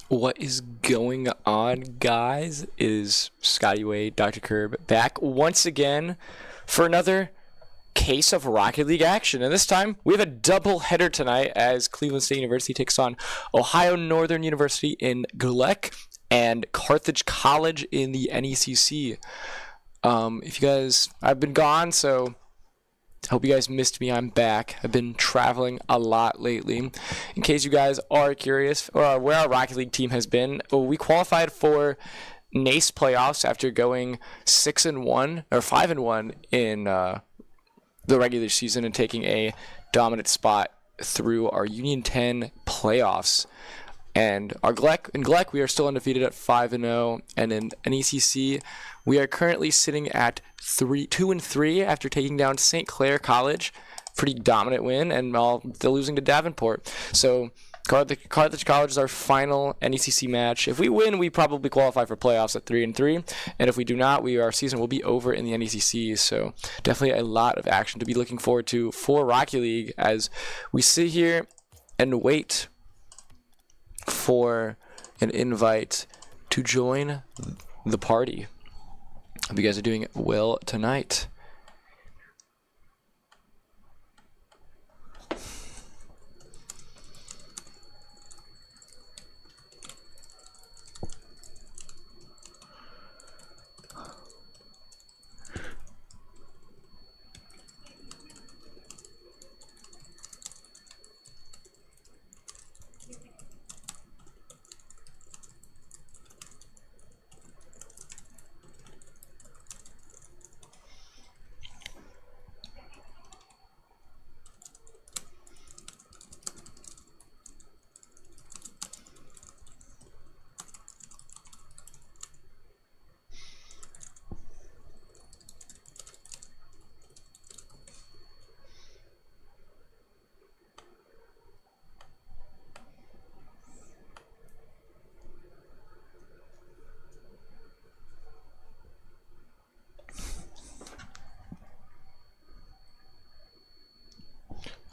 What is going on, guys? It is Scotty Wade, Dr. Curb, back once again for another case of Rocket League action. And this time, we have a double header tonight as Cleveland State University takes on Ohio Northern University in GLEC and Carthage College in the NECC. If you guys, I've been gone, so I hope you guys missed me. I'm back. I've been traveling a lot lately. In case you guys are curious or where our Rocket League team has been, we qualified for NACE playoffs after going 6-1 or 5-1 in the regular season and taking a dominant spot through our Union 10 playoffs. And our GLEC, we are still undefeated at 5-0, and in NECC, we are currently sitting at 2-3 after taking down St. Clair College, pretty dominant win, and they're losing to Davenport. So Carthage College is our final NECC match. If we win, we probably qualify for playoffs at 3-3, and if we do not, our season will be over in the NECC. So definitely a lot of action to be looking forward to for Rocket League as we sit here and wait for an invite to join the party. Hope you guys are doing well tonight.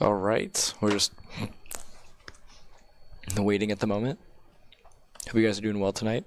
All right, we're just waiting at the moment. Hope you guys are doing well tonight.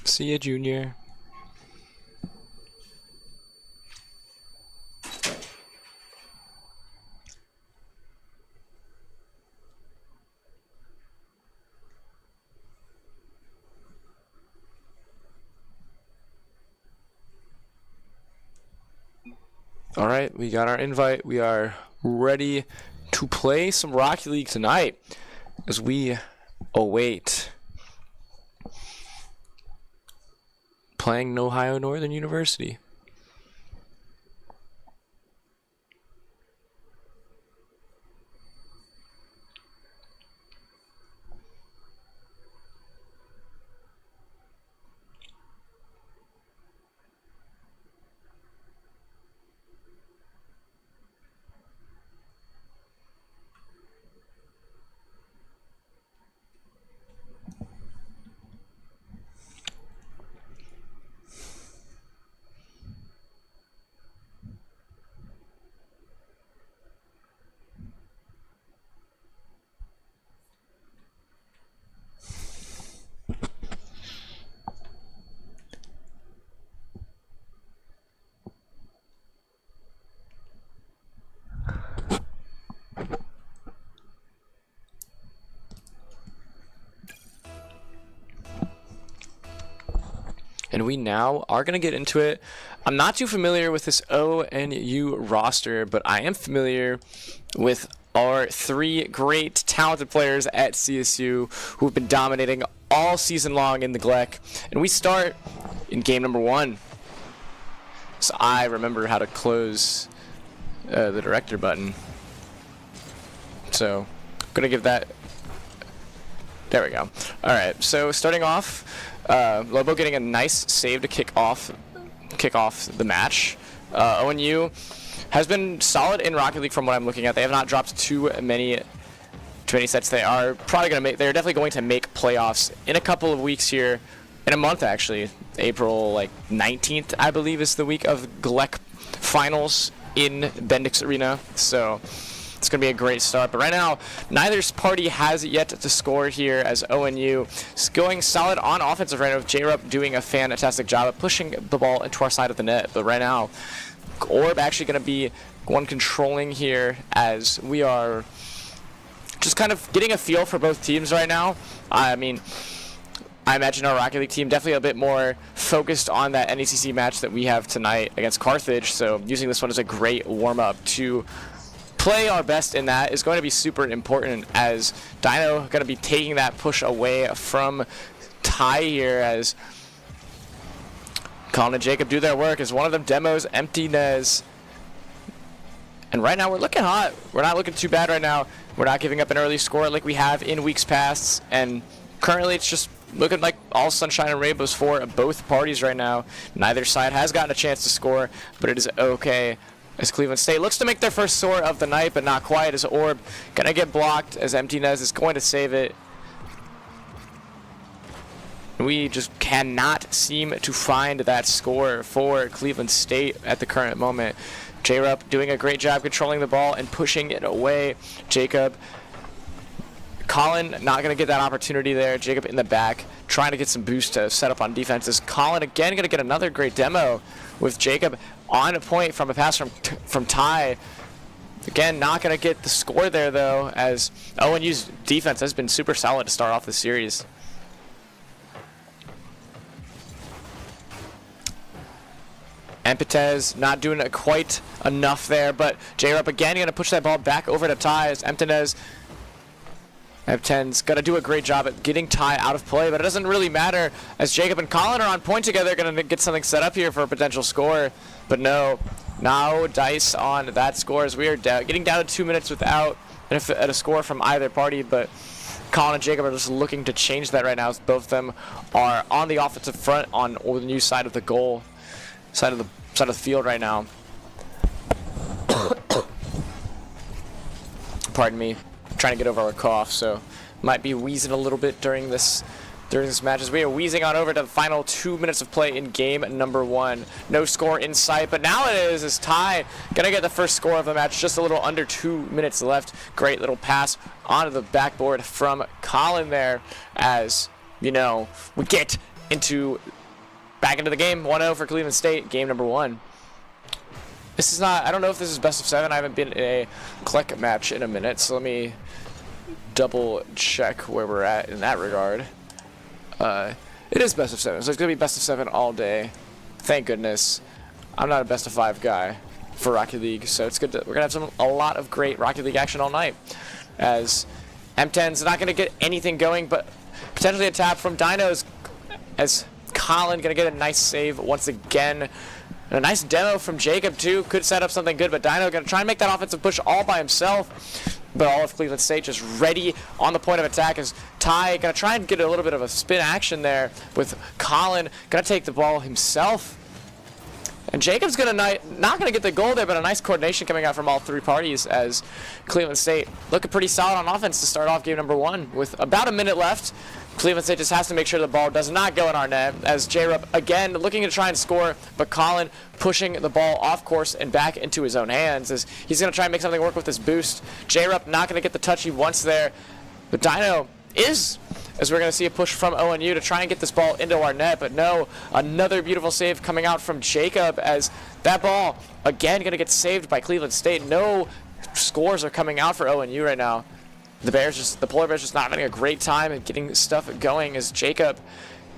See ya, Junior. All right, we got our invite. We are ready to play some Rocket League tonight as we await playing Ohio Northern University. And we now are going to get into it. I'm not too familiar with this ONU roster, but I am familiar with our 3 great, talented players at CSU who have been dominating all season long in the GLEC. And we start in game number 1. So I remember how to close the director button. So I'm going to give that... There we go. All right, so starting off, Lobo getting a nice save to kick off the match. ONU has been solid in Rocket League from what I'm looking at. They have not dropped too many sets. They are probably going to make. They're definitely going to make playoffs in a couple of weeks here, in a month actually. April 19th, I believe, is the week of GLEC finals in Bendix Arena. So it's going to be a great start. But right now, neither party has yet to score here as ONU is going solid on offensive right now with J-Rup doing a fantastic job of pushing the ball into our side of the net. But right now, Orb actually going to be one controlling here as we are just kind of getting a feel for both teams right now. I mean, I imagine our Rocket League team definitely a bit more focused on that NECC match that we have tonight against Carthage. So using this one as a great warm-up to play our best in that is going to be super important as Dino going to be taking that push away from Ty here as Colin and Jacob do their work as one of them demos Empty Nez. And right now we're looking hot. We're not looking too bad right now. We're not giving up an early score like we have in weeks past. And currently it's just looking like all sunshine and rainbows for both parties right now. Neither side has gotten a chance to score, but it is okay as Cleveland State looks to make their first score of the night, but not quite, as Orb gonna get blocked as Empty Nez is going to save it. We just cannot seem to find that score for Cleveland State at the current moment. J-Rup doing a great job controlling the ball and pushing it away. Jacob, Colin not going to get that opportunity there. Jacob in the back trying to get some boost to set up on defenses. Colin again going to get another great demo with Jacob on a point from a pass from Ty. Again, not going to get the score there though, as ONU's defense has been super solid to start off the series. Empetez not doing it quite enough there, but J-Rup again going to push that ball back over to Ty as Emptenez going to do a great job at getting Ty out of play, but it doesn't really matter as Jacob and Colin are on point together, going to get something set up here for a potential score. But no dice on that score as we are getting down to 2 minutes without a score from either party. But Colin and Jacob are just looking to change that right now as both of them are on the offensive front on the new side of the goal, side of the field right now. Pardon me. Trying to get over our cough, so might be wheezing a little bit during this match as we are wheezing on over to the final 2 minutes of play in game number 1. No score in sight, but now it is Ty gonna get the first score of the match. Just a little under 2 minutes left. Great little pass onto the backboard from Colin there, as you know we get back into the game. 1-0 for Cleveland State, game number 1. This is not, I don't know if this is best of 7. I haven't been in a GLEC match in a minute, so let me double check where we're at in that regard. It is best of 7, so it's going to be best of 7 all day. Thank goodness. I'm not a best of 5 guy for Rocket League, so it's good. We're going to have a lot of great Rocket League action all night, as M10's not going to get anything going, but potentially a tap from Dinos, as Colin going to get a nice save once again. And a nice demo from Jacob, too. Could set up something good, but Dino going to try and make that offensive push all by himself. But all of Cleveland State just ready on the point of attack as Ty going to try and get a little bit of a spin action there with Colin. Going to take the ball himself. And Jacob's going to not going to get the goal there, but a nice coordination coming out from all 3 parties as Cleveland State looking pretty solid on offense to start off game number 1 with about a minute left. Cleveland State just has to make sure the ball does not go in our net as J-Rup again looking to try and score, but Colin pushing the ball off course and back into his own hands as he's going to try and make something work with this boost. J-Rup not going to get the touch he wants there, but Dino is, as we're going to see a push from ONU to try and get this ball into our net, but no, another beautiful save coming out from Jacob as that ball again going to get saved by Cleveland State. No scores are coming out for ONU right now. The Polar Bears just not having a great time and getting stuff going as Jacob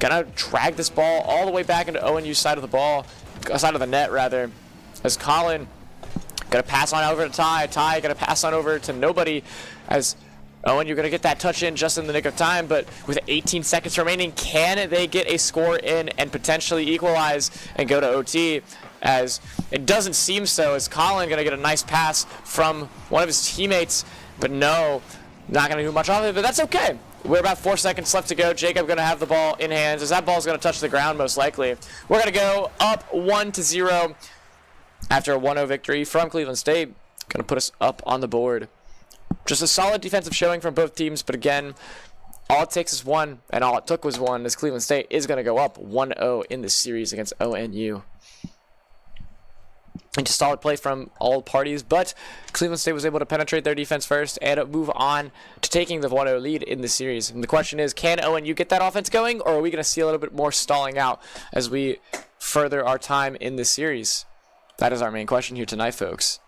gonna drag this ball all the way back into ONU's side of the ball, side of the net rather, as Colin gonna pass on over to Ty. Ty gonna pass on over to nobody, as ONU gonna get that touch in just in the nick of time, but with 18 seconds remaining, can they get a score in and potentially equalize and go to OT? As it doesn't seem so, as Colin gonna get a nice pass from one of his teammates, but no, not gonna do much of it, but that's okay. We're about 4 seconds left to go. Jacob gonna have the ball in hands, as that ball's gonna touch the ground most likely. We're gonna go up 1-0 after a 1-0 victory from Cleveland State. Gonna put us up on the board. Just a solid defensive showing from both teams, but again, all it takes is one, and all it took was one, as Cleveland State is gonna go up 1-0 in this series against ONU. And just solid play from all parties, but Cleveland State was able to penetrate their defense first and move on to taking the 1-0 lead in the series. And the question is, can ONU get that offense going, or are we going to see a little bit more stalling out as we further our time in this series? That is our main question here tonight, folks.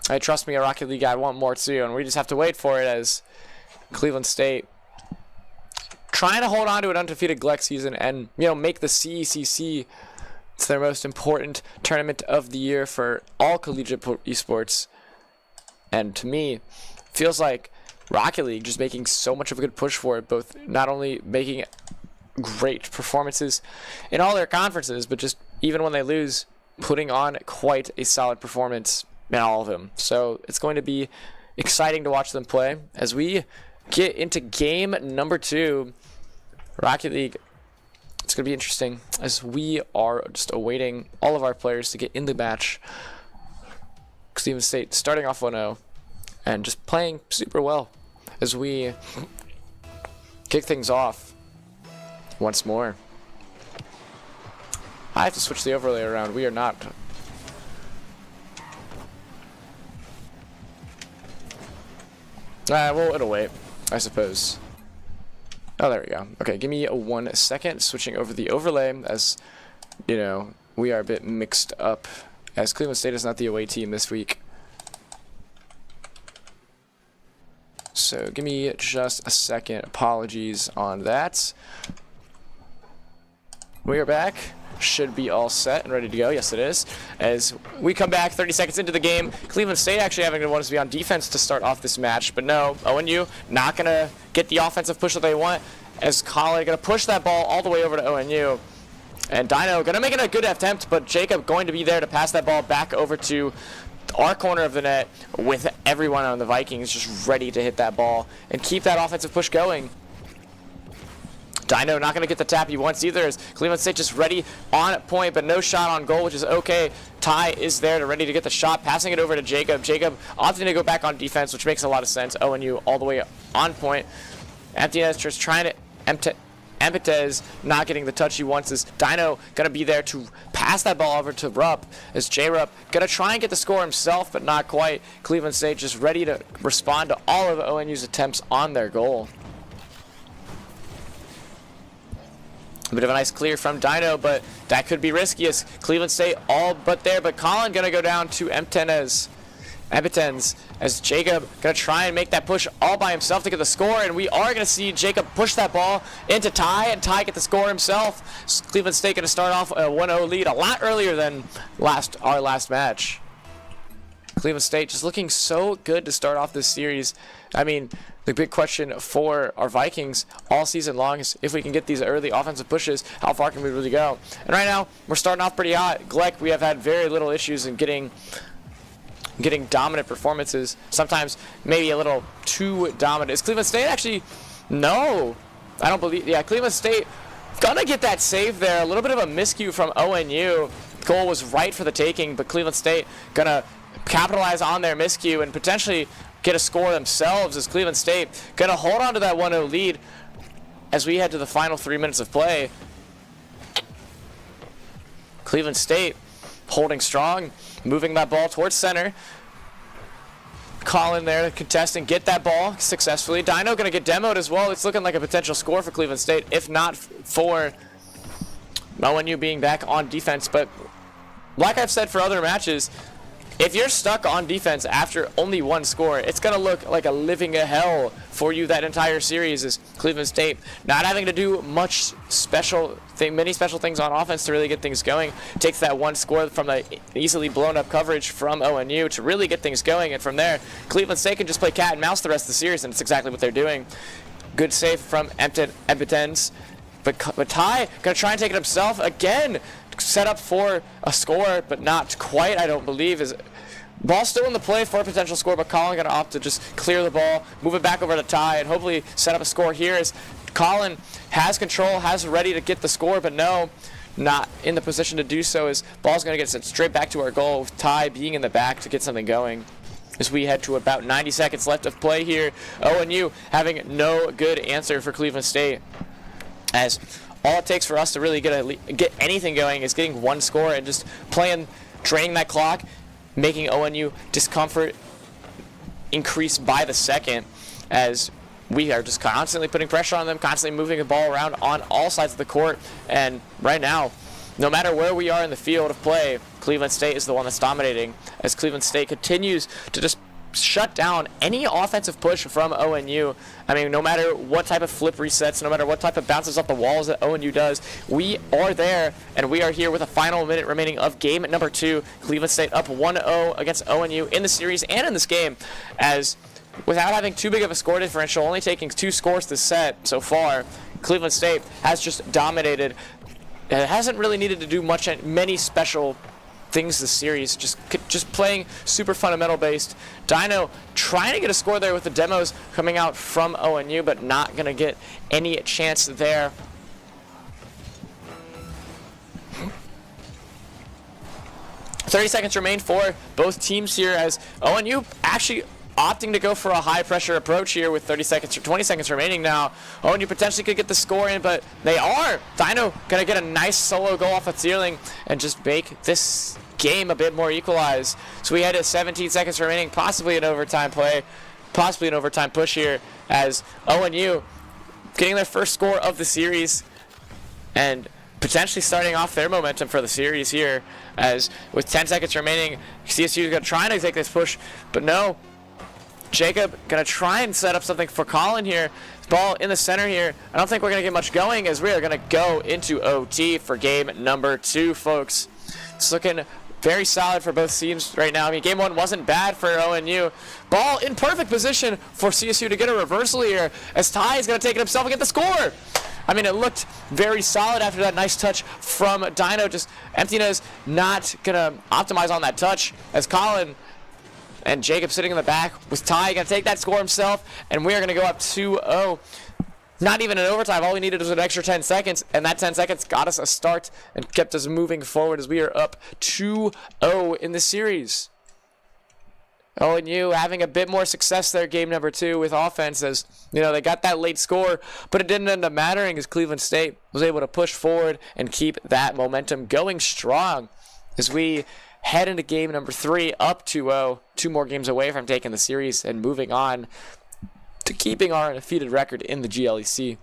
Hey, trust me, a Rocket League, I want more too, and we just have to wait for it, as Cleveland State trying to hold on to an undefeated GLEC season and, you know, make the CECC it's their most important tournament of the year for all collegiate esports. And to me, feels like Rocket League just making so much of a good push for it, both not only making great performances in all their conferences, but just even when they lose, putting on quite a solid performance in all of them. So it's going to be exciting to watch them play as we get into game number 2. Rocket League, it's going to be interesting as we are just awaiting all of our players to get in the match. Cleveland State starting off 1-0 and just playing super well as we kick things off once more. I have to switch the overlay around. We are not. Well, it'll wait, I suppose. Oh, there we go. Okay, give me 1 second. Switching over the overlay, as you know, we are a bit mixed up, as Cleveland State is not the away team this week. So give me just a second. Apologies on that. We are back. Should be all set and ready to go. Yes, it is. As we come back 30 seconds into the game, Cleveland State actually having to want us to be on defense to start off this match, but no, ONU not going to get the offensive push that they want, as Colin going to push that ball all the way over to ONU. And Dino going to make it a good attempt, but Jacob going to be there to pass that ball back over to our corner of the net with everyone on the Vikings just ready to hit that ball and keep that offensive push going. Dino not going to get the tap he wants either, as Cleveland State just ready on point, but no shot on goal, which is okay. Ty is there to ready to get the shot, passing it over to Jacob. Jacob opting to go back on defense, which makes a lot of sense. ONU all the way on point. Emptiness just trying to Empatez not getting the touch he wants, as Dino going to be there to pass that ball over to Rupp, as J-Rupp going to try and get the score himself, but not quite. Cleveland State just ready to respond to all of ONU's attempts on their goal. A bit of a nice clear from Dino, but that could be risky as Cleveland State all but there. But Colin going to go down to Empatez, as Jacob going to try and make that push all by himself to get the score. And we are going to see Jacob push that ball into Ty, and Ty get the score himself. Cleveland State going to start off a 1-0 lead a lot earlier than our last match. Cleveland State just looking so good to start off this series. I mean, the big question for our Vikings all season long is if we can get these early offensive pushes, how far can we really go? And right now, we're starting off pretty hot. GLEC, we have had very little issues in getting dominant performances. Sometimes maybe a little too dominant. Is Cleveland State actually? No. I don't believe. Yeah, Cleveland State gonna get that save there. A little bit of a miscue from ONU. Goal was right for the taking, but Cleveland State gonna capitalize on their miscue and potentially get a score themselves, as Cleveland State going to hold on to that 1-0 lead as we head to the final 3 minutes of play. Cleveland State holding strong, moving that ball towards center. Colin there to contest and get that ball successfully. Dino going to get demoed as well. It's looking like a potential score for Cleveland State, if not for ONU being back on defense. But like I've said for other matches, if you're stuck on defense after only one score, it's going to look like a living hell for you that entire series. Is Cleveland State not having to do much many special things on offense to really get things going. Takes that one score from the easily blown up coverage from ONU to really get things going, and from there, Cleveland State can just play cat and mouse the rest of the series, and it's exactly what they're doing. Good save from Empetens, but Ty gonna try and take it himself again. Set up for a score, but not quite, I don't believe. Ball still in the play for a potential score, but Colin going to opt to just clear the ball, move it back over to Ty, and hopefully set up a score here as Colin has control, has ready to get the score, but no, not in the position to do so, as ball's going to get sent straight back to our goal with Ty being in the back to get something going. As we head to about 90 seconds left of play here, ONU having no good answer for Cleveland State, as all it takes for us to really get anything going is getting one score and just draining that clock, making ONU discomfort increase by the second, as we are just constantly putting pressure on them, constantly moving the ball around on all sides of the court. And right now, no matter where we are in the field of play, Cleveland State is the one that's dominating, as Cleveland State continues to just shut down any offensive push from ONU. I mean, no matter what type of flip resets, no matter what type of bounces off the walls that ONU does, we are there, and we are here with a final minute remaining of game number 2. Cleveland State up 1-0 against ONU in the series and in this game, as without having too big of a score differential, only taking 2 scores to set so far, Cleveland State has just dominated. It hasn't really needed to do many special things this series, just playing super fundamental based. Dino trying to get a score there with the demos coming out from ONU, but not going to get any chance there. "30 seconds remain for both teams here, as ONU actually opting to go for a high pressure approach here with 30 seconds or 20 seconds remaining now. ONU potentially could get the score in, but they are. Dino gonna get a nice solo goal off of Thierling and just make this game a bit more equalized. So we had 17 seconds remaining, possibly an overtime play, possibly an overtime push here, as ONU getting their first score of the series and potentially starting off their momentum for the series here, as with 10 seconds remaining, CSU is going to try to take this push, but no. Jacob going to try and set up something for Colin here. Ball in the center here. I don't think we're going to get much going, as we are going to go into OT for game number 2, folks. It's looking very solid for both teams right now. I mean, game 1 wasn't bad for ONU. Ball in perfect position for CSU to get a reversal here, as Ty is going to take it himself and get the score. I mean, it looked very solid after that nice touch from Dino. Just Emptiness not going to optimize on that touch, as Colin and Jacob sitting in the back with Ty going to take that score himself, and we are going to go up 2-0. Not even an overtime. All we needed was an extra 10 seconds, and that 10 seconds got us a start and kept us moving forward, as we are up 2-0 in the series. ONU having a bit more success there, game number 2 with offense, as you know, they got that late score, but it didn't end up mattering, as Cleveland State was able to push forward and keep that momentum going strong, as we head into game number 3 up 2-0, 2 more games away from taking the series and moving on to keeping our undefeated record in the GLEC.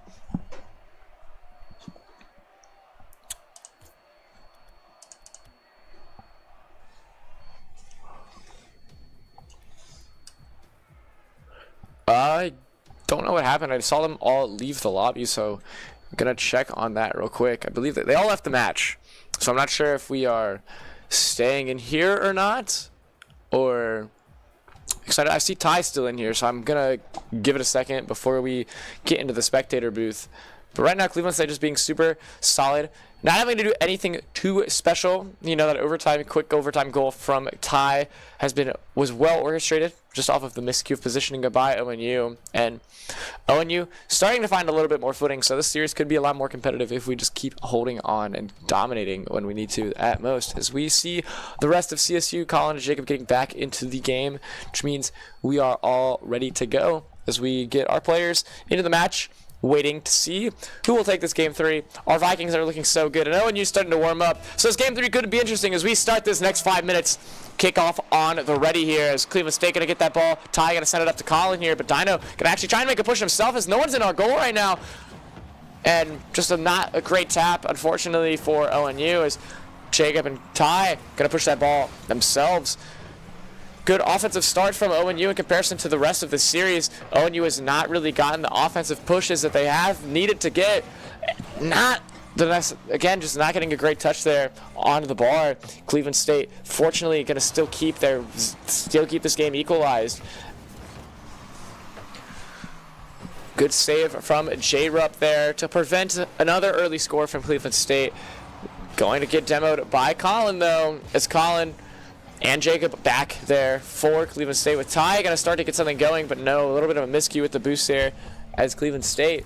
I don't know what happened. I saw them all leave the lobby, so I'm going to check on that real quick. I believe that they all left the match, so I'm not sure if we are staying in here or not, or excited. I see Ty still in here, so I'm gonna give it a second before we get into the spectator booth. But right now, Cleveland State just being super solid, not having to do anything too special. You know, that quick overtime goal from Ty was well orchestrated, just off of the miscue of positioning by ONU, and ONU starting to find a little bit more footing. So this series could be a lot more competitive if we just keep holding on and dominating when we need to at most. As we see the rest of CSU, Colin and Jacob getting back into the game, which means we are all ready to go as we get our players into the match, waiting to see who will take this game 3. Our Vikings are looking so good, and ONU starting to warm up. So this game 3 could be interesting as we start this next 5 minutes. Kickoff on the ready here, as Cleveland State going to get that ball. Ty going to send it up to Colin here, but Dino going to actually try and make a push himself, as no one's in our goal right now. And just not a great tap, unfortunately, for ONU, as Jacob and Ty going to push that ball themselves. good offensive start from ONU in comparison to the rest of the series. ONU has not really gotten the offensive pushes that they have needed to get. Again, just not getting a great touch there on the bar. Cleveland State, fortunately, going to still keep this game equalized. Good save from J-Rupp there to prevent another early score from Cleveland State. Going to get demoed by Colin, though, as Colin and Jacob back there for Cleveland State with Ty. Going to start to get something going, but no, a little bit of a miscue with the boost there as Cleveland State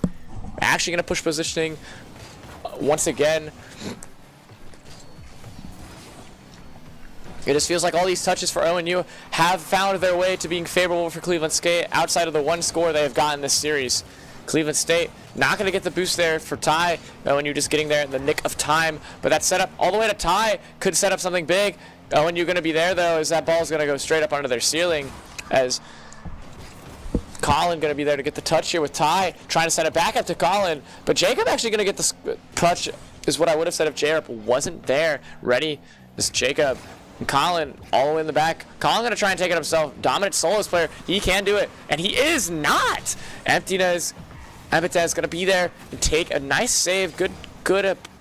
actually going to push positioning once again. It just feels like all these touches for ONU have found their way to being favorable for Cleveland State outside of the one score they have gotten this series. Cleveland State not going to get the boost there for Ty. ONU just getting there in the nick of time. But that setup all the way to Ty could set up something big. ONU going to be there, though, as that ball is going to go straight up under their ceiling. As Colin going to be there to get the touch here with Ty, trying to set it back up to Colin. But Jacob actually going to get the touch, is what I would have said if J-Rupp wasn't there. Ready is Jacob. And Colin all the way in the back. Colin going to try and take it himself. Dominant soloist player. He can do it. And he is not. Emptiness. Emptiness going to be there and take a nice save. Good.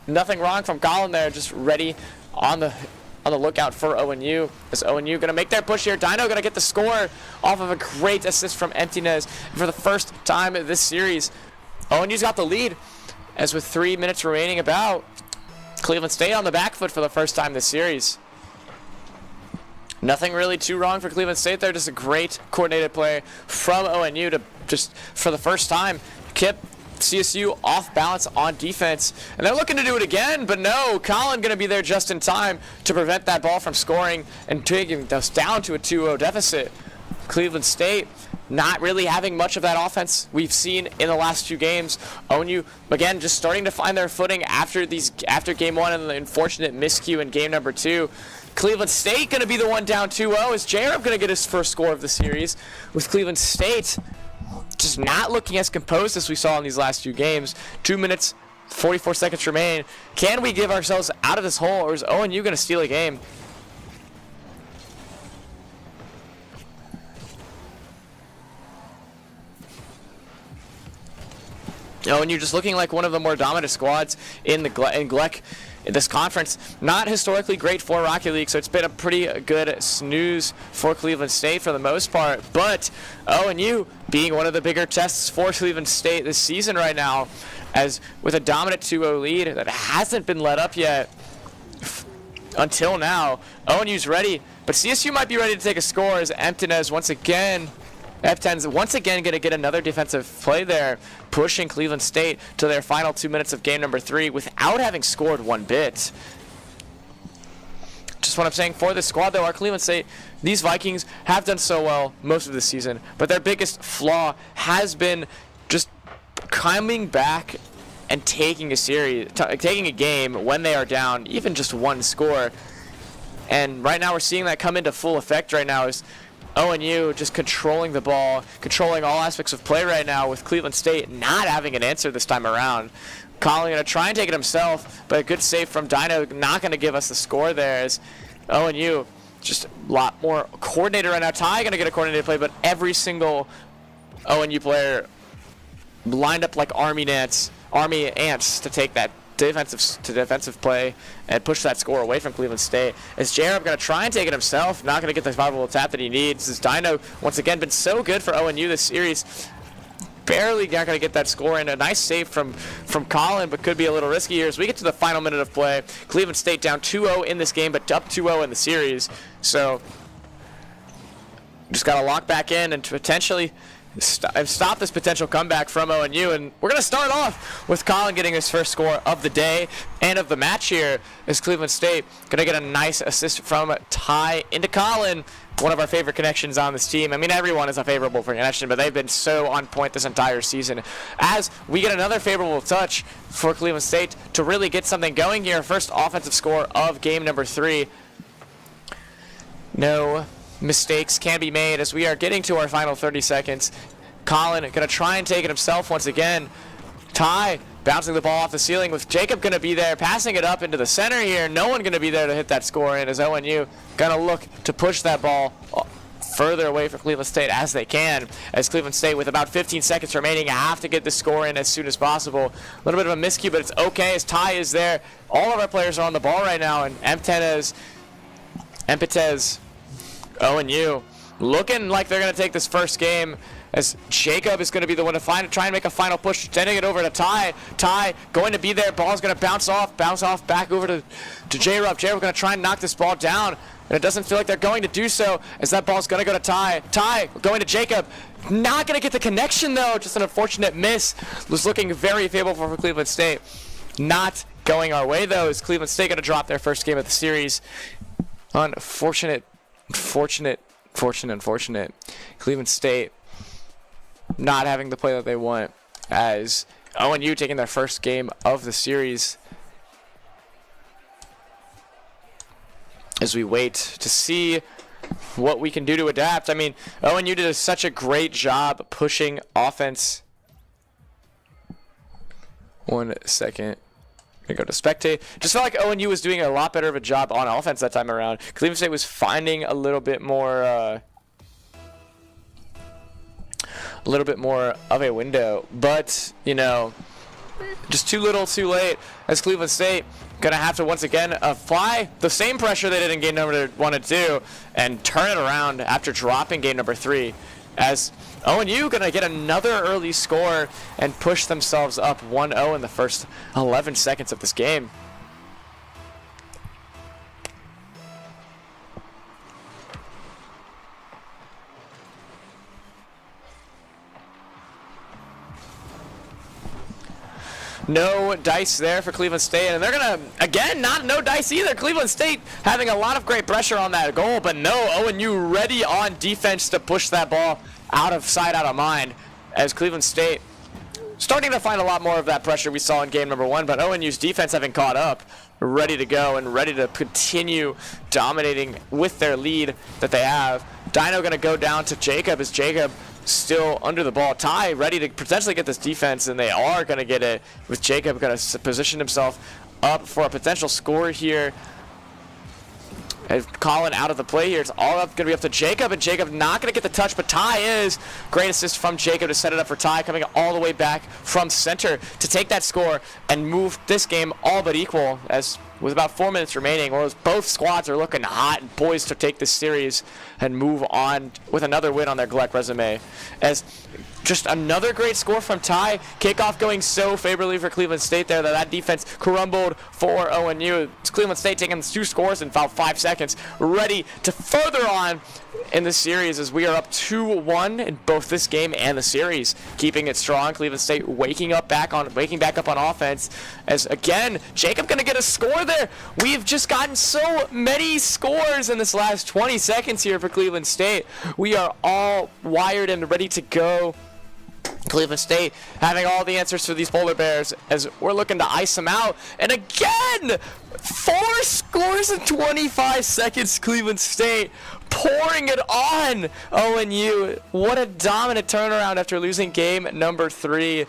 Nothing wrong from Colin there. Just ready on the lookout for ONU. Is ONU going to make their push here? Dino going to get the score off of a great assist from Emptiness. For the first time in this series, ONU's got the lead. As with 3 minutes remaining about, Cleveland State on the back foot for the first time this series. Nothing really too wrong for Cleveland State there. Just a great coordinated play from ONU to just, for the first time, keep CSU off balance on defense. And they're looking to do it again, but no. Colin going to be there just in time to prevent that ball from scoring and taking us down to a 2-0 deficit. Cleveland State not really having much of that offense we've seen in the last few games. ONU, again, just starting to find their footing after game one and the unfortunate miscue in game number 2. Cleveland State going to be the one down 2-0 as J-Rupp going to get his first score of the series, with Cleveland State just not looking as composed as we saw in these last few games. 2 minutes, 44 seconds remain. Can we give ourselves out of this hole, or is ONU going to steal a game? ONU just looking like one of the more dominant squads in GLEC. This conference, not historically great for Rocket League, so it's been a pretty good snooze for Cleveland State for the most part. But ONU being one of the bigger tests for Cleveland State this season right now, as with a dominant 2-0 lead that hasn't been let up yet until now. ONU's ready, but CSU might be ready to take a score as Emptinez once again going to get another defensive play there, pushing Cleveland State to their final 2 minutes of game number 3 without having scored one bit. Just what I'm saying for this squad, though, our Cleveland State, these Vikings have done so well most of the season, but their biggest flaw has been just coming back and taking a game when they are down, even just one score. And right now we're seeing that come into full effect right now as ONU just controlling the ball, controlling all aspects of play right now, with Cleveland State not having an answer this time around. Colin going to try and take it himself, but a good save from Dino, not going to give us the score there, as ONU just a lot more coordinated right now. Ty going to get a coordinated play, but every single ONU player lined up like army ants to take that defensive play and push that score away from Cleveland State. As J-Rupp going to try and take it himself, not going to get the survivable tap that he needs. As Dino, once again, been so good for ONU this series, barely not going to get that score in. A nice save from Colin, but could be a little risky here as we get to the final minute of play. Cleveland State down 2-0 in this game, but up 2-0 in the series. So just got to lock back in and potentially stop this potential comeback from ONU. And we're going to start off with Colin getting his first score of the day and of the match here, as Cleveland State going to get a nice assist from Ty into Colin, one of our favorite connections on this team. I mean, everyone is a favorable connection, but they've been so on point this entire season. As we get another favorable touch for Cleveland State to really get something going here. First offensive score of game number 3. No mistakes can be made as we are getting to our final 30 seconds. Colin going to try and take it himself once again. Ty bouncing the ball off the ceiling, with Jacob going to be there, passing it up into the center here. No one going to be there to hit that score in, as ONU going to look to push that ball further away from Cleveland State as they can, as Cleveland State, with about 15 seconds remaining, have to get the score in as soon as possible. A little bit of a miscue, but it's okay as Ty is there. All of our players are on the ball right now, and Empetez, ONU, looking like they're going to take this first game, as Jacob is going to be the one to try and make a final push, sending it over to Ty. Ty going to be there. Ball's going to bounce off back over to J-Rob. J-Rob going to try and knock this ball down, and it doesn't feel like they're going to do so, as that ball's going to go to Ty. Ty going to Jacob. Not going to get the connection, though. Just an unfortunate miss. Was looking very favorable for Cleveland State. Not going our way, though, is Cleveland State going to drop their first game of the series. Unfortunate. Cleveland State not having the play that they want, as ONU taking their first game of the series, as we wait to see what we can do to adapt. I mean, ONU did such a great job pushing offense. 1 second. Gonna go to spectate. Just felt like ONU was doing a lot better of a job on offense that time around. Cleveland State was finding a little bit more of a window, but you know, just too little too late, as Cleveland State gonna have to once again apply the same pressure they did in game number 1 and 2 and turn it around after dropping game number 3, as ONU gonna get another early score and push themselves up 1-0 in the first 11 seconds of this game. No dice there for Cleveland State, and they're gonna, again, no dice either. Cleveland State having a lot of great pressure on that goal, but no, ONU ready on defense to push that ball out of sight, out of mind, as Cleveland State starting to find a lot more of that pressure we saw in game number 1, but ONU's defense having caught up, ready to go and ready to continue dominating with their lead that they have. Dino gonna go down to Jacob, as Jacob still under the ball. Ty ready to potentially get this defense, and they are going to get it, with Jacob going to position himself up for a potential score here. And Colin out of the play here. It's all up going to be up to Jacob, and Jacob not going to get the touch, but Ty is. Great assist from Jacob to set it up for Ty, coming all the way back from center to take that score and move this game all but equal, as with about 4 minutes remaining, both squads are looking hot and poised to take this series and move on with another win on their GLEC resume. As just another great score from Ty. Kickoff going so favorably for Cleveland State there that defense crumbled for ONU. It's Cleveland State taking 2 scores in about 5 seconds, ready to further on in the series, as we are up 2-1 in both this game and the series, keeping it strong. Cleveland State waking back up on offense, as again Jacob gonna get a score there. We've just gotten so many scores in this last 20 seconds here for Cleveland State. We are all wired and ready to go. Cleveland State having all the answers for these polar bears, as we're looking to ice them out. And again, 4 scores in 25 seconds. Cleveland State pouring it on ONU. What a dominant turnaround after losing game number 3.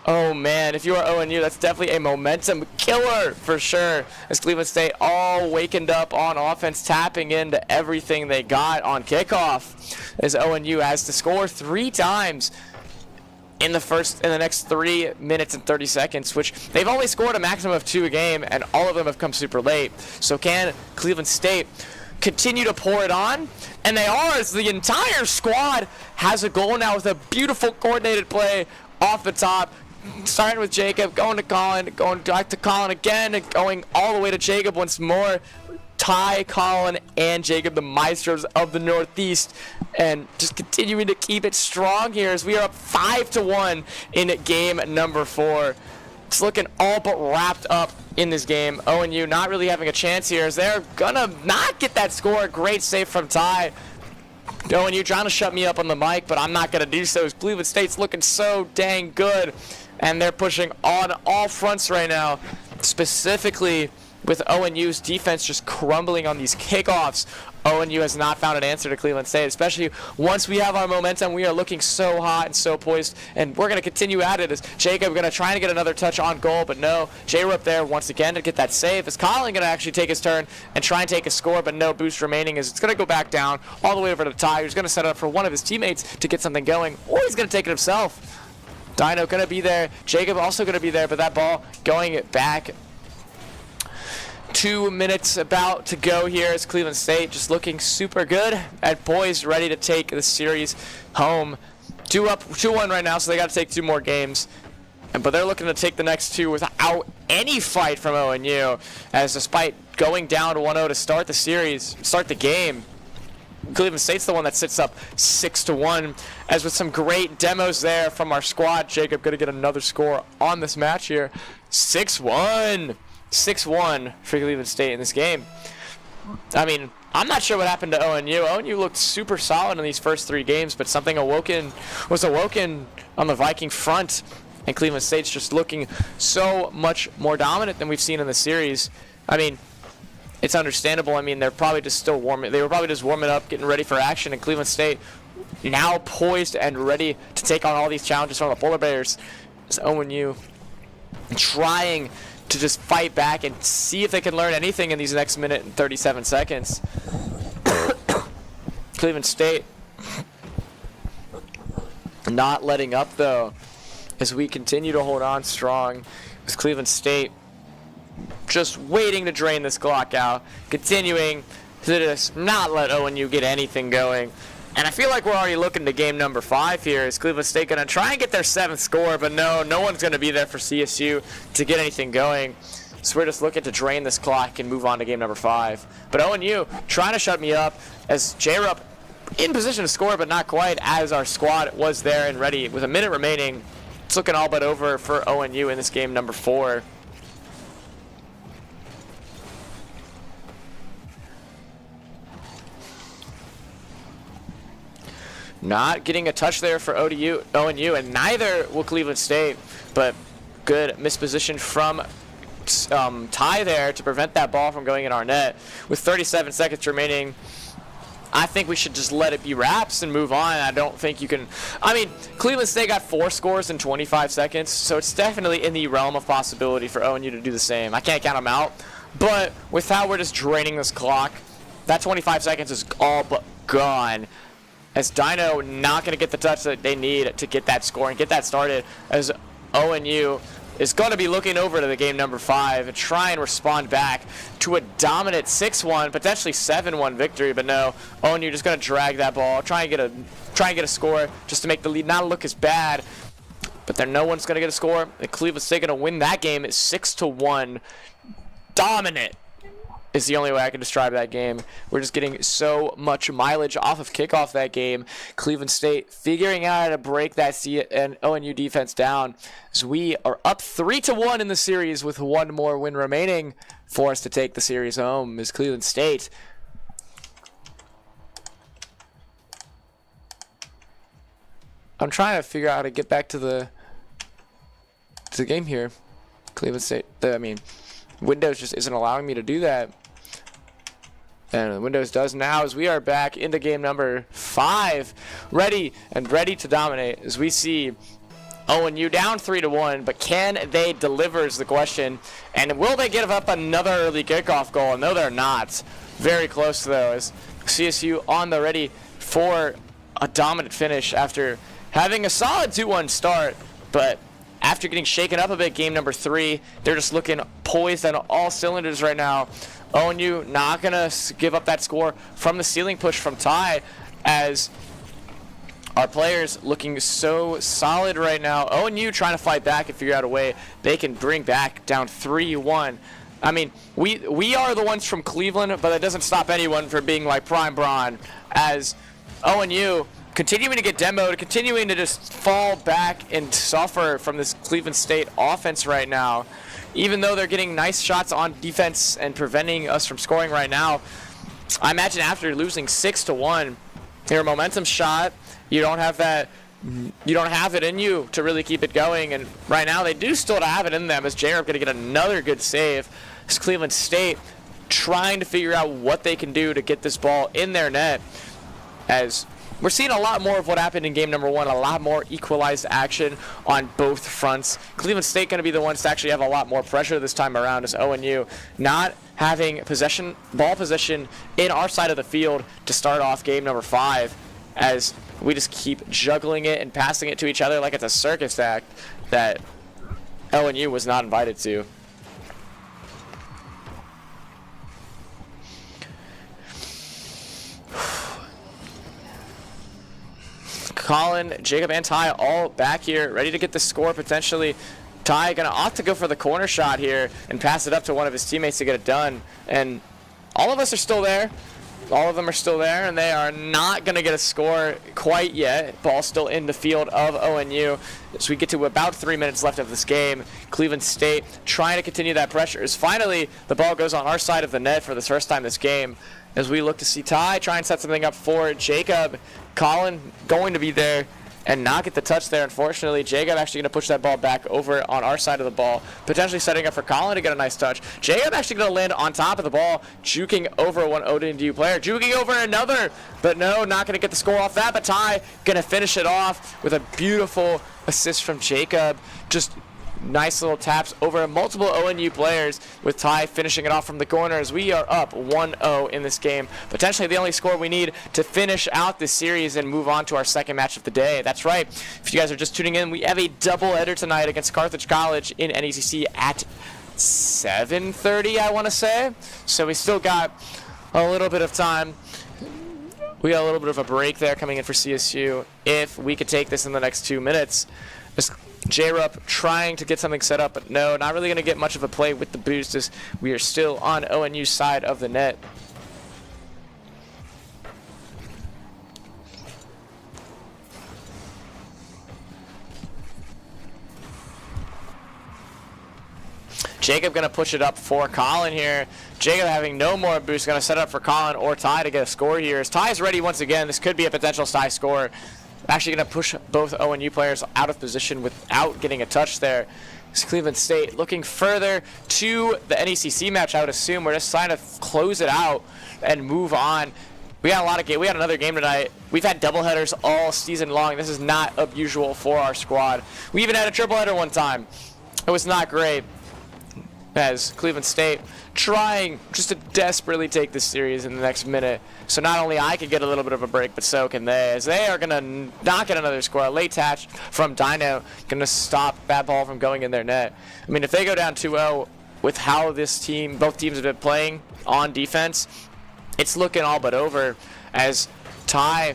Oh man, if you are ONU, that's definitely a momentum killer for sure, as Cleveland State all wakened up on offense, tapping into everything they got on kickoff, as ONU has to score 3 times in the next 3 minutes and 30 seconds, which they've only scored a maximum of 2 a game, and all of them have come super late. So can Cleveland State continue to pour it on? And they are, as the entire squad has a goal now with a beautiful coordinated play off the top, starting with Jacob, going to Colin, going back to Colin again, and going all the way to Jacob once more. Ty, Colin, and Jacob, the maestros of the Northeast, and just continuing to keep it strong here, as we are up 5-1 in game number 4. It's looking all but wrapped up in this game. ONU not really having a chance here, as they're gonna not get that score. Great save from Ty. ONU trying to shut me up on the mic, but I'm not gonna do so, as Cleveland State's looking so dang good, and they're pushing on all fronts right now, specifically with ONU's defense just crumbling on these kickoffs. ONU has not found an answer to Cleveland State, especially once we have our momentum. We are looking so hot and so poised, and we're going to continue at it as Jacob going to try to get another touch on goal, but no. J-Rup there once again to get that save. Is Colin going to actually take his turn and try and take a score, but no boost remaining as it's going to go back down all the way over to Ty, who's going to set it up for one of his teammates to get something going, or he's going to take it himself. Dino going to be there. Jacob also going to be there, but that ball going back. 2 minutes about to go here as Cleveland State just looking super good and poised, ready to take the series home. 2-1 right now, so they got to take 2 more games. But they're looking to take the next 2 without any fight from ONU, as despite going down to 1-0 to start the series, start the game, Cleveland State's the one that sits up 6-1, as with some great demos there from our squad. Jacob going to get another score on this match here. 6-1. 6-1 for Cleveland State in this game. I mean, I'm not sure what happened to ONU. ONU looked super solid in these first 3 games, but something was awoken on the Viking front, and Cleveland State's just looking so much more dominant than we've seen in the series. I mean, it's understandable. I mean, they're probably just still warming. They were probably just warming up, getting ready for action, and Cleveland State now poised and ready to take on all these challenges from the Polar Bears. It's ONU trying to just fight back and see if they can learn anything in these next minute and 37 seconds. Cleveland State not letting up, though, as we continue to hold on strong, with Cleveland State just waiting to drain this clock out, continuing to just not let ONU get anything going. And I feel like we're already looking to game number 5 here. Is Cleveland State going to try and get their 7th score? But no one's going to be there for CSU to get anything going. So we're just looking to drain this clock and move on to game number 5. But ONU trying to shut me up as J-Rup in position to score, but not quite, as our squad was there and ready. With a minute remaining, it's looking all but over for ONU in this game number 4. Not getting a touch there for ONU, and neither will Cleveland State, but good misposition from Ty there to prevent that ball from going in our net. With 37 seconds remaining, I think we should just let it be wraps and move on. I don't think you can. I mean, Cleveland State got 4 scores in 25 seconds, so it's definitely in the realm of possibility for ONU to do the same. I can't count them out, but with how we're just draining this clock, that 25 seconds is all but gone. As Dino not going to get the touch that they need to get that score and get that started, as ONU is going to be looking over to the game number 5 and try and respond back to a dominant 6-1, potentially 7-1 victory. But no, ONU just going to drag that ball, try and get a score just to make the lead not look as bad. But then no one's going to get a score. And Cleveland State going to win that game at 6-1. Dominant is the only way I can describe that game. We're just getting so much mileage off of kickoff that game. Cleveland State figuring out how to break that ONU defense down, as we are up 3-1 in the series with 1 more win remaining for us to take the series home. Is Cleveland State I'm trying to figure out how to get back to the game here. Cleveland State, Windows just isn't allowing me to do that. And Windows does now, as we are back into game number 5, ready to dominate, as we see ONU down 3-1, but can they deliver is the question. And will they give up another early kickoff goal? No, they're not. Very close, though, as CSU on the ready for a dominant finish after having a solid 2-1 start, but after getting shaken up a bit, game number 3, they're just looking poised on all cylinders right now. ONU not going to give up that score from the ceiling push from Ty, as our players looking so solid right now. ONU trying to fight back and figure out a way they can bring back down 3-1. I mean, we are the ones from Cleveland, but that doesn't stop anyone from being like Prime Braun, as ONU continuing to get demoed, continuing to just fall back and suffer from this Cleveland State offense right now. Even though they're getting nice shots on defense and preventing us from scoring right now, I imagine after losing 6-1, your momentum shot, you don't have it in you to really keep it going. And right now they do still have it in them, as J-Rup going to get another good save. As Cleveland State trying to figure out what they can do to get this ball in their net, as we're seeing a lot more of what happened in game number 1, a lot more equalized action on both fronts. Cleveland State going to be the ones to actually have a lot more pressure this time around, as ONU not having ball possession in our side of the field to start off game number 5, as we just keep juggling it and passing it to each other like it's a circus act that ONU was not invited to. Colin, Jacob, and Ty all back here, ready to get the score potentially. Ty gonna opt to go for the corner shot here and pass it up to one of his teammates to get it done. And all of us are still there. All of them are still there, and they are not going to get a score quite yet. Ball still in the field of ONU. As we get to about 3 minutes left of this game, Cleveland State trying to continue that pressure. As finally, the ball goes on our side of the net for the first time this game. As we look to see Ty try and set something up for Jacob. Colin going to be there and not get the touch there, unfortunately. Jacob actually going to push that ball back over on our side of the ball, potentially setting up for Colin to get a nice touch. Jacob actually going to land on top of the ball, juking over one ODU player, juking over another, but no, not going to get the score off that, but Ty going to finish it off with a beautiful assist from Jacob. Just nice little taps over multiple ONU players, with Ty finishing it off from the corners. We are up 1-0 in this game. Potentially the only score we need to finish out this series and move on to our second match of the day. That's right. If you guys are just tuning in, we have a doubleheader tonight against Carthage College in NECC at 7:30, I want to say. So we still got a little bit of time. We got a little bit of a break there coming in for CSU. If we could take this in the next 2 minutes. J-Rup trying to get something set up, but no, not really going to get much of a play with the boost, as we are still on ONU's side of the net. Jacob going to push it up for Colin here. Jacob having no more boost, going to set up for Colin or Ty to get a score here. As Ty's ready once again, this could be a potential tie score. Actually going to push both ONU players out of position without getting a touch there. It's Cleveland State looking further to the NECC match, I would assume. We're just trying to close it out and move on. We got a lot of game. We had another game tonight. We've had doubleheaders all season long. This is not unusual for our squad. We even had a tripleheader one time. It was not great, as Cleveland State trying just to desperately take this series in the next minute. So not only I can get a little bit of a break, but so can they, as they are going to not get another score. A late touch from Dino going to stop that ball from going in their net. I mean, if they go down 2-0 with how both teams have been playing on defense, it's looking all but over, as Ty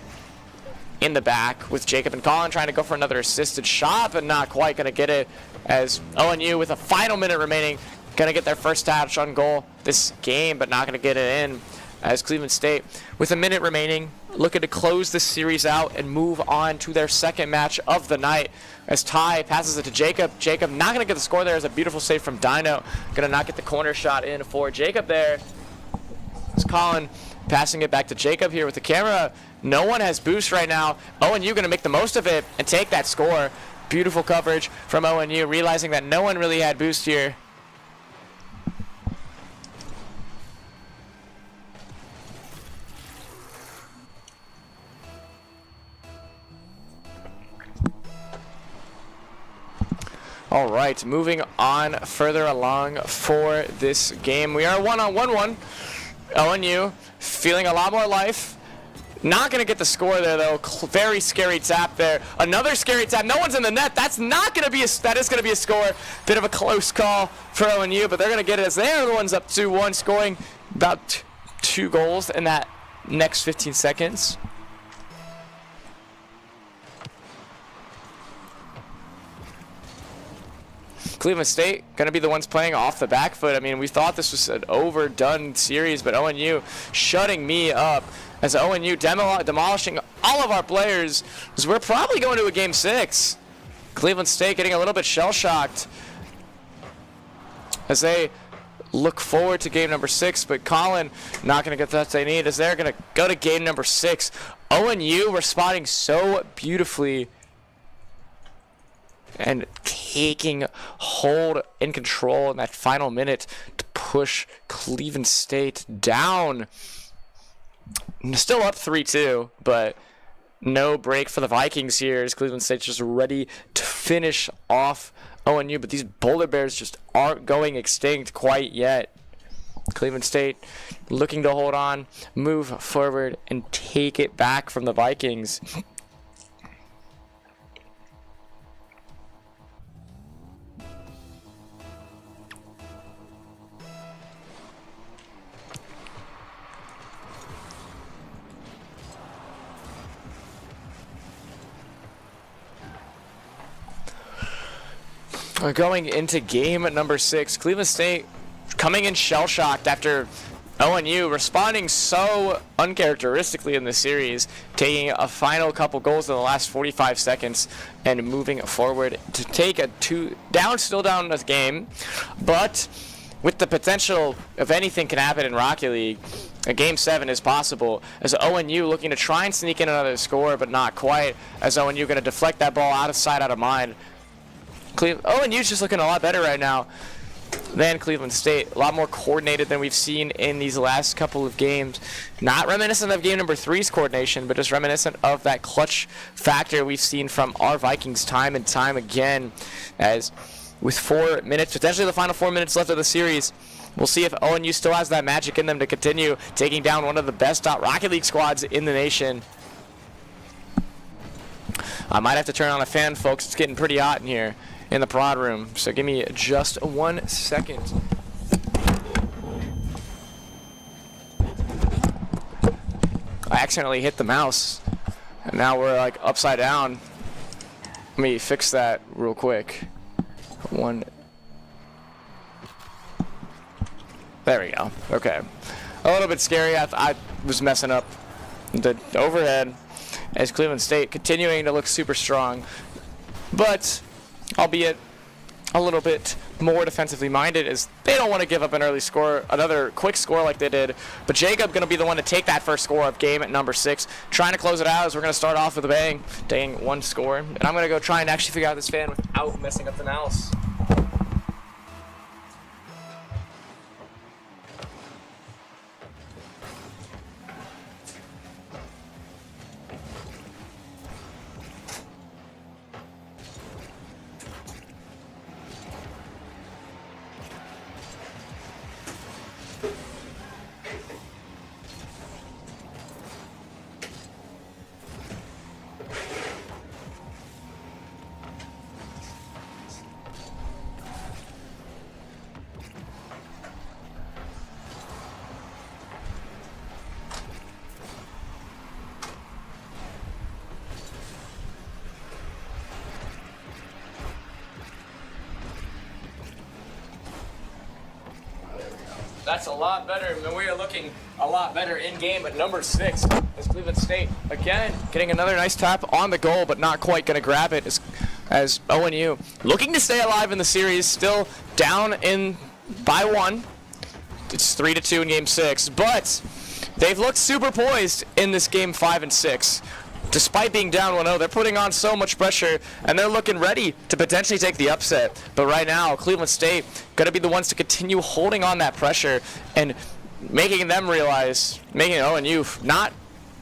in the back with Jacob and Colin trying to go for another assisted shot, but not quite going to get it, as ONU with a final minute remaining going to get their first touch on goal this game, but not going to get it in, as Cleveland State, with a minute remaining, looking to close this series out and move on to their second match of the night, as Ty passes it to Jacob. Jacob not going to get the score there, as a beautiful save from Dino. Going to not get the corner shot in for Jacob there. It's Colin passing it back to Jacob here with the camera. No one has boost right now. ONU going to make the most of it and take that score. Beautiful coverage from ONU, realizing that no one really had boost here. All right, moving on further along for this game. We are 1-on-1-1. ONU feeling a lot more life. Not going to get the score there, though. Very scary tap there. Another scary tap. No one's in the net. That is going to be a score. Bit of a close call for ONU, but they're going to get it, as they are the ones up 2-1, scoring about 2 goals in that next 15 seconds. Cleveland State going to be the ones playing off the back foot. I mean, we thought this was an overdone series, but ONU shutting me up, as ONU demolishing all of our players, as we're probably going to a game 6. Cleveland State getting a little bit shell-shocked as they look forward to game number 6, but Colin not going to get the touch they need, as they're going to go to game number 6. ONU responding so beautifully and taking hold in control in that final minute to push Cleveland State down. Still up 3-2, but no break for the Vikings here as Cleveland State's just ready to finish off ONU. But these Boulder Bears just aren't going extinct quite yet. Cleveland State looking to hold on, move forward, and take it back from the Vikings. Going into game number 6, Cleveland State coming in shell-shocked after ONU responding so uncharacteristically in this series, taking a final couple goals in the last 45 seconds and moving forward to take a still down in this game, but with the potential of anything can happen in Rocket League. A Game 7 is possible as ONU looking to try and sneak in another score, but not quite, as ONU going to deflect that ball out of sight, out of mind. ONU's just looking a lot better right now than Cleveland State. A lot more coordinated than we've seen in these last couple of games. Not reminiscent of game number 3's coordination, but just reminiscent of that clutch factor we've seen from our Vikings time and time again. As with 4 minutes, potentially the final 4 minutes left of the series, we'll see if ONU still has that magic in them to continue taking down one of the best Rocket League squads in the nation. I might have to turn on a fan, folks. It's getting pretty hot in here in the prod room, so give me just 1 second. I accidentally hit the mouse, and now we're like upside down. Let me fix that real quick. There we go. Okay. A little bit scary. I was messing up the overhead as Cleveland State continuing to look super strong, but albeit a little bit more defensively minded, as they don't want to give up an early score, another quick score like they did. But Jacob going to be the one to take that first score of game at number 6, trying to close it out as we're going to start off with a bang, taking 1 score. And I'm going to go try and actually figure out this fan without messing up the mouse. That's a lot better, and we are looking a lot better in game at number 6 as Cleveland State again getting another nice tap on the goal, but not quite going to grab it as ONU looking to stay alive in the series, still down by 1. It's 3-2 in game 6, but they've looked super poised in this game 5 and 6. Despite being down 1-0, they're putting on so much pressure, and they're looking ready to potentially take the upset. But right now, Cleveland State going to be the ones to continue holding on that pressure and making them realize, making ONU not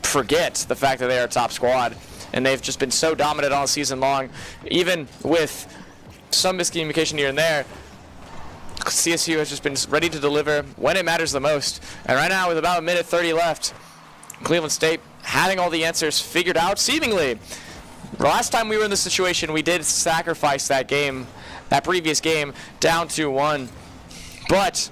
forget the fact that they are a top squad. And they've just been so dominant all season long, even with some miscommunication here and there. CSU has just been ready to deliver when it matters the most. And right now, with about 1:30 left, Cleveland State having all the answers figured out, seemingly. Last time we were in this situation, we did sacrifice that game, that previous game, down 2-1. But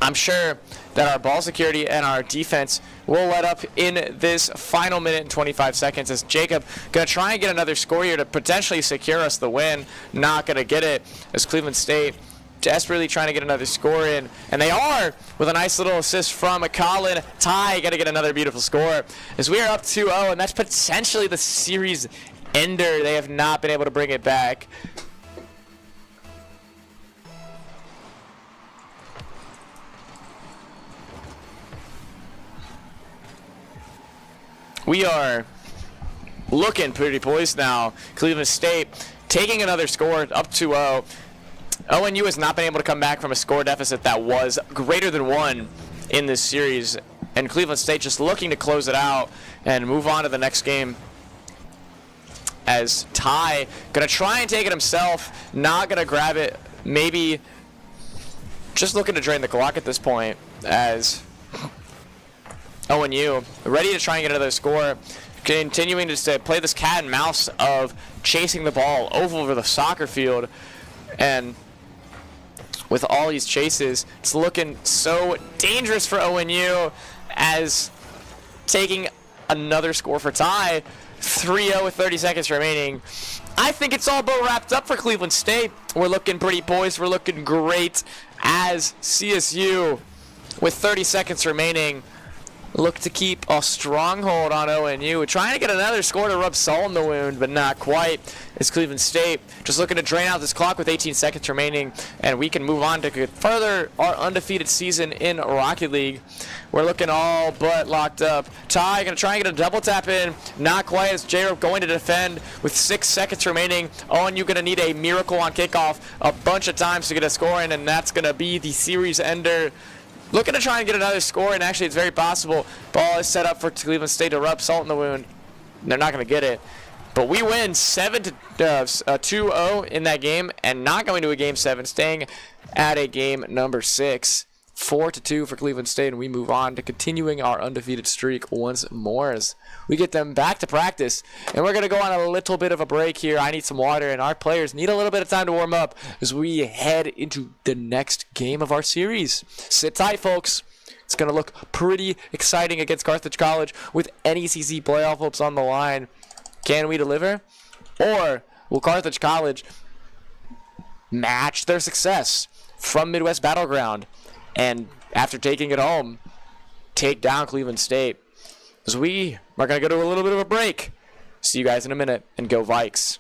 I'm sure that our ball security and our defense will let up in this final minute and 25 seconds as Jacob going to try and get another score here to potentially secure us the win. Not going to get it as Cleveland State desperately trying to get another score in, and they are with a nice little assist from Colin. Ty got to get another beautiful score as we are up 2-0, and that's potentially the series ender. They have not been able to bring it back. We are looking pretty poised now. Cleveland State taking another score up 2-0. ONU has not been able to come back from a score deficit that was greater than 1 in this series, and Cleveland State just looking to close it out and move on to the next game. As Ty gonna try and take it himself, not gonna grab it, maybe just looking to drain the clock at this point, as ONU ready to try and get another score, continuing to play this cat and mouse of chasing the ball over the soccer field. And with all these chases, it's looking so dangerous for ONU, as taking another score for Ty. 3-0 with 30 seconds remaining. I think it's all but wrapped up for Cleveland State. We're looking pretty poised. We're looking great, as CSU, with 30 seconds remaining, look to keep a stronghold on ONU. Trying to get another score to rub salt in the wound, but not quite. It's Cleveland State just looking to drain out this clock with 18 seconds remaining, and we can move on to further our undefeated season in Rocket League. We're looking all but locked up. Ty going to try and get a double tap in. Not quite, as J-Rope going to defend with 6 seconds remaining. ONU going to need a miracle on kickoff a bunch of times to get a score in, and that's going to be the series ender. Looking to try and get another score, and actually it's very possible. Ball is set up for Cleveland State to rub salt in the wound. They're not going to get it. But we win 2-0 in that game, and not going to a Game 7, staying at a game number 6. 4-2 for Cleveland State, and we move on to continuing our undefeated streak once more as we get them back to practice. And we're going to go on a little bit of a break here. I need some water, and our players need a little bit of time to warm up as we head into the next game of our series. Sit tight, folks. It's going to look pretty exciting against Carthage College with NECC playoff hopes on the line. Can we deliver? Or will Carthage College match their success from Midwest Battleground and, after taking it home, take down Cleveland State? As we are going to go to a little bit of a break. See you guys in a minute, and go Vikes.